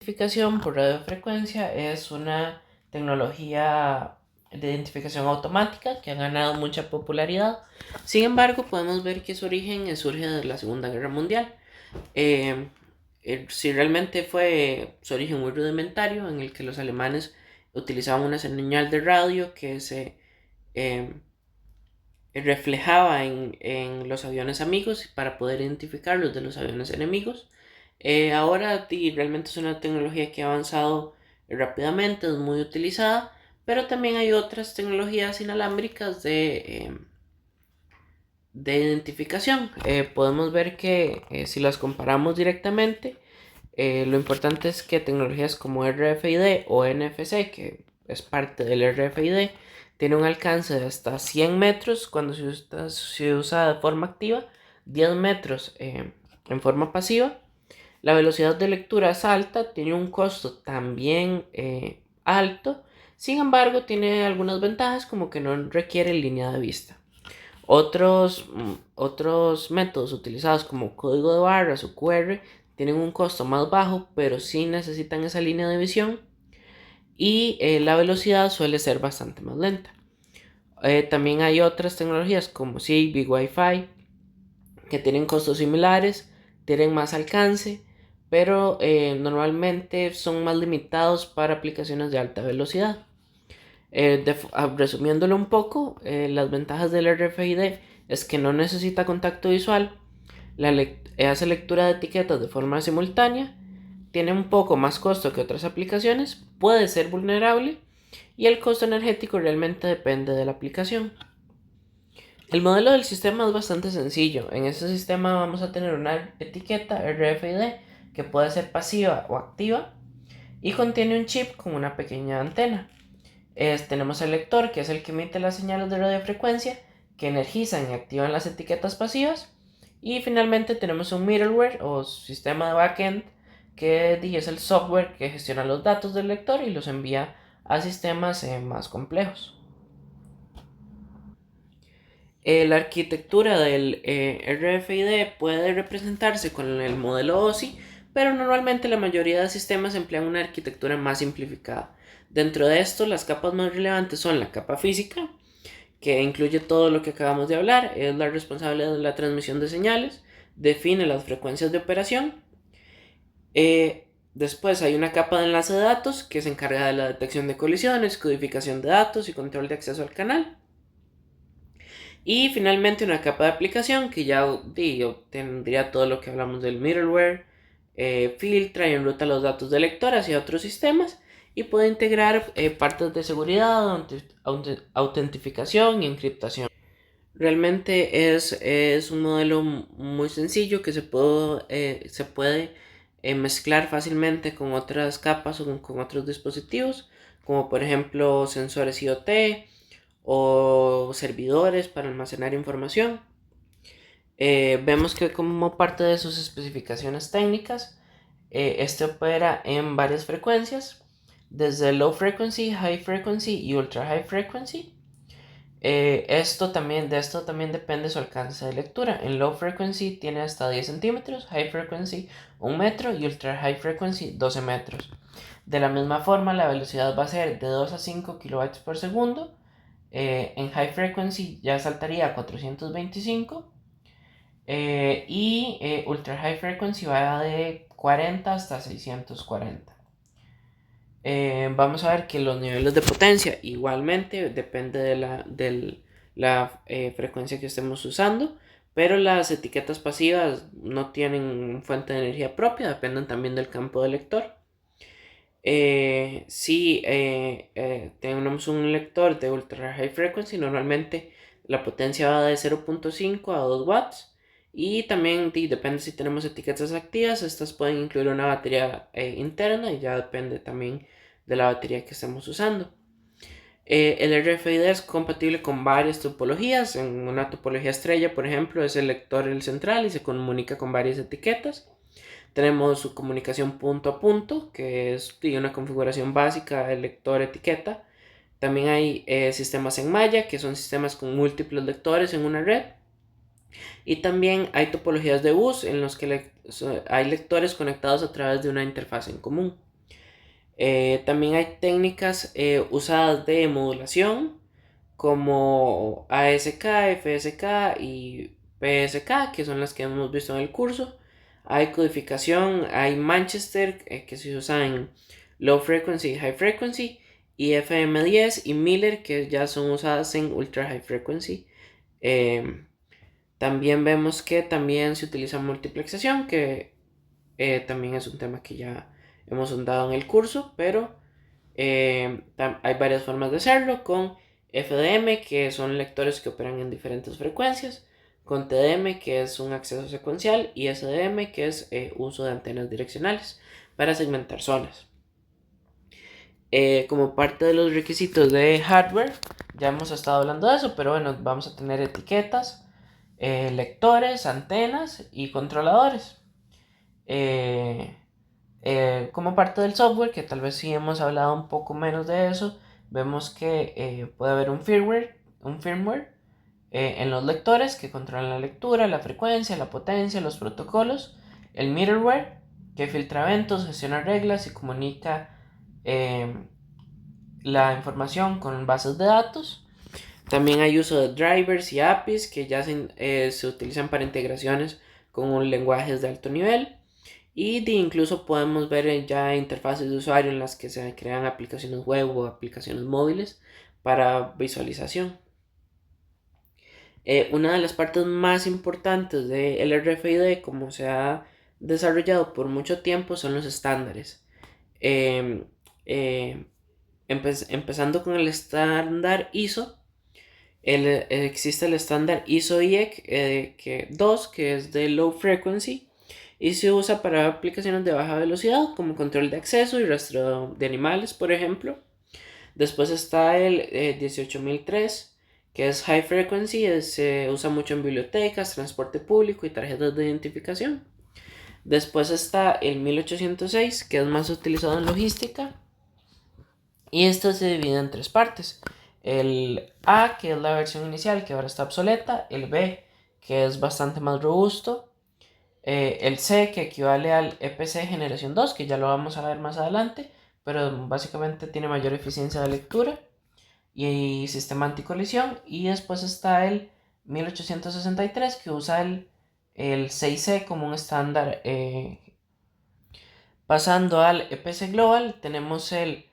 Identificación por radiofrecuencia es una tecnología de identificación automática que ha ganado mucha popularidad. Sin embargo, podemos ver que su origen surge de la Segunda Guerra Mundial. Eh, si realmente fue su origen muy rudimentario, en el que los alemanes utilizaban una señal de radio que se eh, reflejaba en los aviones amigos para poder identificarlos de los aviones enemigos. Ahora realmente es una tecnología que ha avanzado rápidamente, es muy utilizada, pero también hay otras tecnologías inalámbricas de identificación. Podemos ver que si las comparamos directamente, lo importante es que tecnologías como RFID o NFC, que es parte del RFID, tiene un alcance de hasta 100 metros cuando se usa de forma activa, 10 metros en forma pasiva. La velocidad de lectura es alta, tiene un costo también alto, sin embargo tiene algunas ventajas como que no requiere línea de vista. Otros métodos utilizados como código de barras o QR tienen un costo más bajo, pero sí necesitan esa línea de visión y la velocidad suele ser bastante más lenta. También hay otras tecnologías como Zigbee, Wi-Fi que tienen costos similares, tienen más alcance, pero normalmente son más limitados para aplicaciones de alta velocidad. Resumiéndolo un poco, las ventajas del RFID es que no necesita contacto visual, hace lectura de etiquetas de forma simultánea, tiene un poco más costo que otras aplicaciones, puede ser vulnerable y el costo energético realmente depende de la aplicación. El modelo del sistema es bastante sencillo. En este sistema vamos a tener una etiqueta RFID que puede ser pasiva o activa y contiene un chip con una pequeña antena. Tenemos el lector, que es el que emite las señales de radiofrecuencia que energizan y activan las etiquetas pasivas. Y finalmente tenemos un middleware o sistema de backend que es el software que gestiona los datos del lector y los envía a sistemas más complejos. La arquitectura del RFID puede representarse con el modelo OSI, pero normalmente la mayoría de sistemas emplean una arquitectura más simplificada. Dentro de esto, las capas más relevantes son la capa física, que incluye todo lo que acabamos de hablar, es la responsable de la transmisión de señales, define las frecuencias de operación. Después hay una capa de enlace de datos que se encarga de la detección de colisiones, codificación de datos y control de acceso al canal. Y finalmente una capa de aplicación que ya tendría todo lo que hablamos del middleware, filtra y enruta los datos del lector hacia otros sistemas y puede integrar partes de seguridad, autentificación y encriptación. Realmente es un modelo muy sencillo que se puede mezclar fácilmente con otras capas o con otros dispositivos, como por ejemplo sensores IoT o servidores para almacenar información. Vemos que como parte de sus especificaciones técnicas, este opera en varias frecuencias, desde low frequency, high frequency y ultra high frequency. De esto también depende su alcance de lectura. En low frequency tiene hasta 10 centímetros, high frequency 1 metro y ultra high frequency 12 metros. De la misma forma, la velocidad va a ser de 2 a 5 kilobytes por segundo. En high frequency ya saltaría a 425 y ultra high frequency va de 40 hasta 640. Vamos a ver que los niveles de potencia igualmente depende de la frecuencia que estemos usando, pero las etiquetas pasivas no tienen fuente de energía propia, dependen también del campo del lector. Si tenemos un lector de ultra high frequency, normalmente la potencia va de 0.5 a 2 watts. Y también depende si tenemos etiquetas activas, estas pueden incluir una batería interna y ya depende también de la batería que estemos usando. El RFID es compatible con varias topologías. En una topología estrella, por ejemplo, es el lector el central y se comunica con varias etiquetas. Tenemos su comunicación punto a punto, que es una configuración básica de lector-etiqueta. También hay sistemas en malla, que son sistemas con múltiples lectores en una red. Y también hay topologías de bus en los que hay lectores conectados a través de una interfaz en común. También hay técnicas usadas de modulación como ASK, FSK y PSK, que son las que hemos visto en el curso. Hay codificación, hay Manchester, que se usa en low frequency y high frequency, y FM10 y Miller, que ya son usadas en ultra high frequency. Eh, También vemos que también se utiliza multiplexación, que también es un tema que ya hemos andado en el curso, pero hay varias formas de hacerlo, con FDM, que son lectores que operan en diferentes frecuencias, con TDM, que es un acceso secuencial, y SDM, que es uso de antenas direccionales para segmentar zonas. Como parte de los requisitos de hardware, ya hemos estado hablando de eso, pero bueno, vamos a tener etiquetas, lectores, antenas y controladores. Eh, como parte del software, que tal vez sí hemos hablado un poco menos de eso, vemos que puede haber un firmware en los lectores que controlan la lectura, la frecuencia, la potencia, los protocolos, el middleware que filtra eventos, gestiona reglas y comunica eh, la información con bases de datos. También hay uso de drivers y APIs que ya se utilizan para integraciones con lenguajes de alto nivel. Y incluso podemos ver ya interfaces de usuario en las que se crean aplicaciones web o aplicaciones móviles para visualización. Una de las partes más importantes del RFID, como se ha desarrollado por mucho tiempo, son los estándares. Eh, eh, Empezando con el estándar ISO, existe el estándar ISO IEC 2, que es de low frequency y se usa para aplicaciones de baja velocidad como control de acceso y rastreo de animales, por ejemplo. Después está el 18003, que es high frequency, se usa mucho en bibliotecas, transporte público y tarjetas de identificación. Después está el 1806, que es más utilizado en logística, y esto se divide en tres partes. El A, que es la versión inicial, que ahora está obsoleta. El B, que es bastante más robusto. El C, que equivale al EPC generación 2, que ya lo vamos a ver más adelante, pero básicamente tiene mayor eficiencia de lectura y sistema anticolisión. Y después está el 1863, que usa el 6C como un estándar. Pasando al EPC Global, tenemos el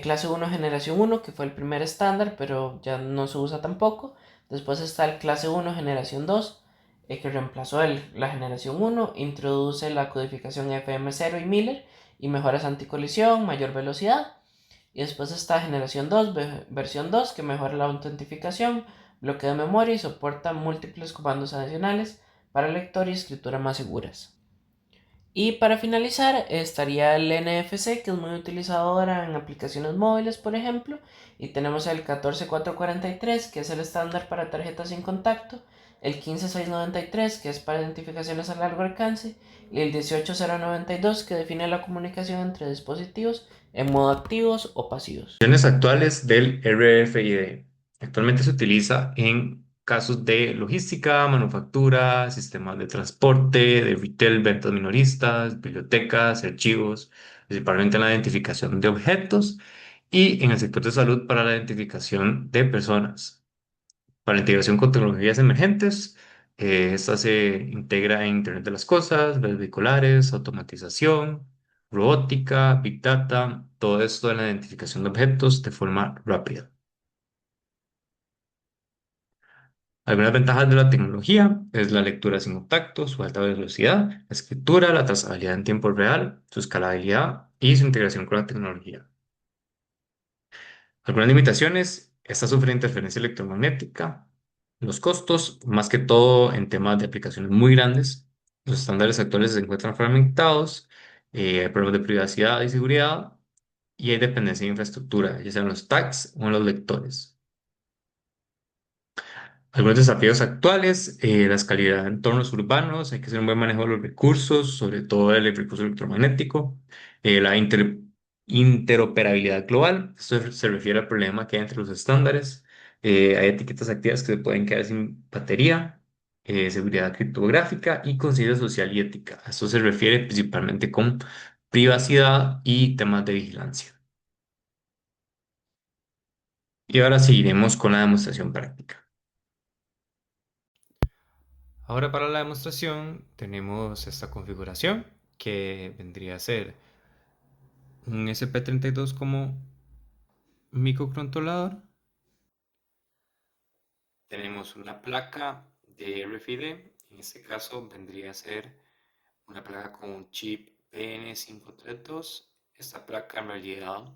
clase 1 generación 1, que fue el primer estándar, pero ya no se usa tampoco. Después está el clase 1 generación 2, que reemplazó la generación 1, introduce la codificación FM0 y Miller y mejoras anticolisión, mayor velocidad. Y después está generación 2, versión 2, que mejora la autentificación, bloqueo de memoria y soporta múltiples comandos adicionales para lectura y escritura más seguras. Y para finalizar estaría el NFC, que es muy utilizado ahora en aplicaciones móviles, por ejemplo. Y tenemos el 14443, que es el estándar para tarjetas sin contacto. El 15693, que es para identificaciones a largo alcance. Y el 18092, que define la comunicación entre dispositivos en modo activos o pasivos. Funciones actuales del RFID. Actualmente se utiliza en casos de logística, manufactura, sistemas de transporte, de retail, ventas minoristas, bibliotecas, archivos, principalmente en la identificación de objetos y en el sector de salud para la identificación de personas. Para la integración con tecnologías emergentes, esta se integra en Internet de las Cosas, redes vehiculares, automatización, robótica, Big Data, todo esto en la identificación de objetos de forma rápida. Algunas ventajas de la tecnología es la lectura sin contacto, su alta velocidad, la escritura, la trazabilidad en tiempo real, su escalabilidad y su integración con la tecnología. Algunas limitaciones, esta sufre interferencia electromagnética, los costos, más que todo en temas de aplicaciones muy grandes. Los estándares actuales se encuentran fragmentados, hay problemas de privacidad y seguridad y hay dependencia de infraestructura, ya sean los tags o en los lectores. Algunos desafíos actuales, la escalabilidad de entornos urbanos, hay que hacer un buen manejo de los recursos, sobre todo el recurso electromagnético, la interoperabilidad global, esto se refiere al problema que hay entre los estándares, hay etiquetas activas que se pueden quedar sin batería, seguridad criptográfica y conciencia social y ética. Esto se refiere principalmente con privacidad y temas de vigilancia. Y ahora seguiremos con la demostración práctica. Ahora para la demostración tenemos esta configuración que vendría a ser un SP32 como microcontrolador. Tenemos una placa de RFID, en este caso vendría a ser una placa con un chip PN532. Esta placa en realidad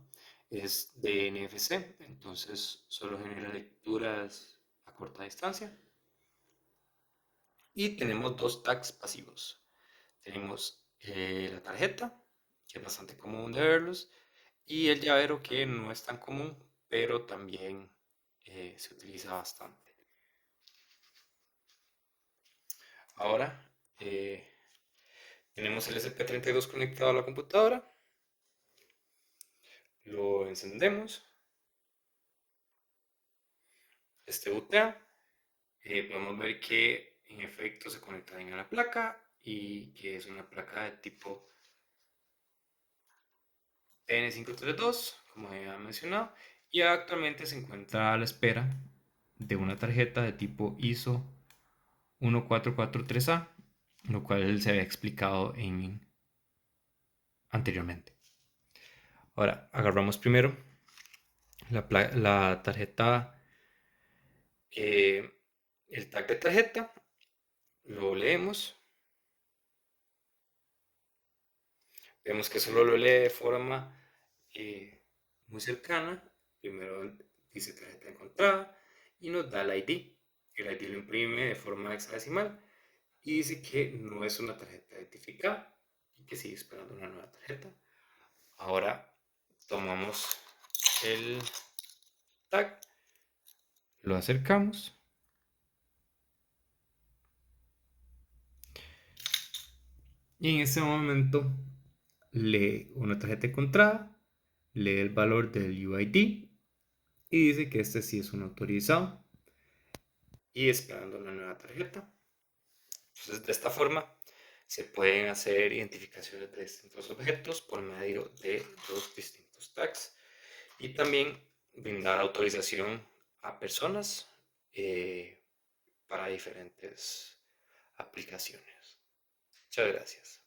es de NFC, entonces solo genera lecturas a corta distancia. Y tenemos dos tags pasivos. Tenemos la tarjeta, que es bastante común de verlos, y el llavero, que no es tan común, pero también se utiliza bastante. Ahora tenemos el SP32 conectado a la computadora, lo encendemos, este bootea, podemos ver que en efecto se conecta bien a la placa y que es una placa de tipo N532, como había mencionado, y actualmente se encuentra a la espera de una tarjeta de tipo ISO 1443A, lo cual se había explicado anteriormente. Ahora, agarramos primero la tarjeta, eh, el tag de tarjeta, lo leemos, vemos que solo lo lee de forma muy cercana. Primero dice tarjeta encontrada y nos da el ID. El ID lo imprime de forma hexadecimal y dice que no es una tarjeta identificada y que sigue esperando una nueva tarjeta. Ahora tomamos el tag, lo acercamos y en ese momento lee una tarjeta encontrada, lee el valor del UID y dice que este sí es un autorizado y esperando una nueva tarjeta. Entonces, de esta forma se pueden hacer identificaciones de distintos objetos por medio de los distintos tags y también brindar autorización a personas para diferentes aplicaciones. Muchas gracias.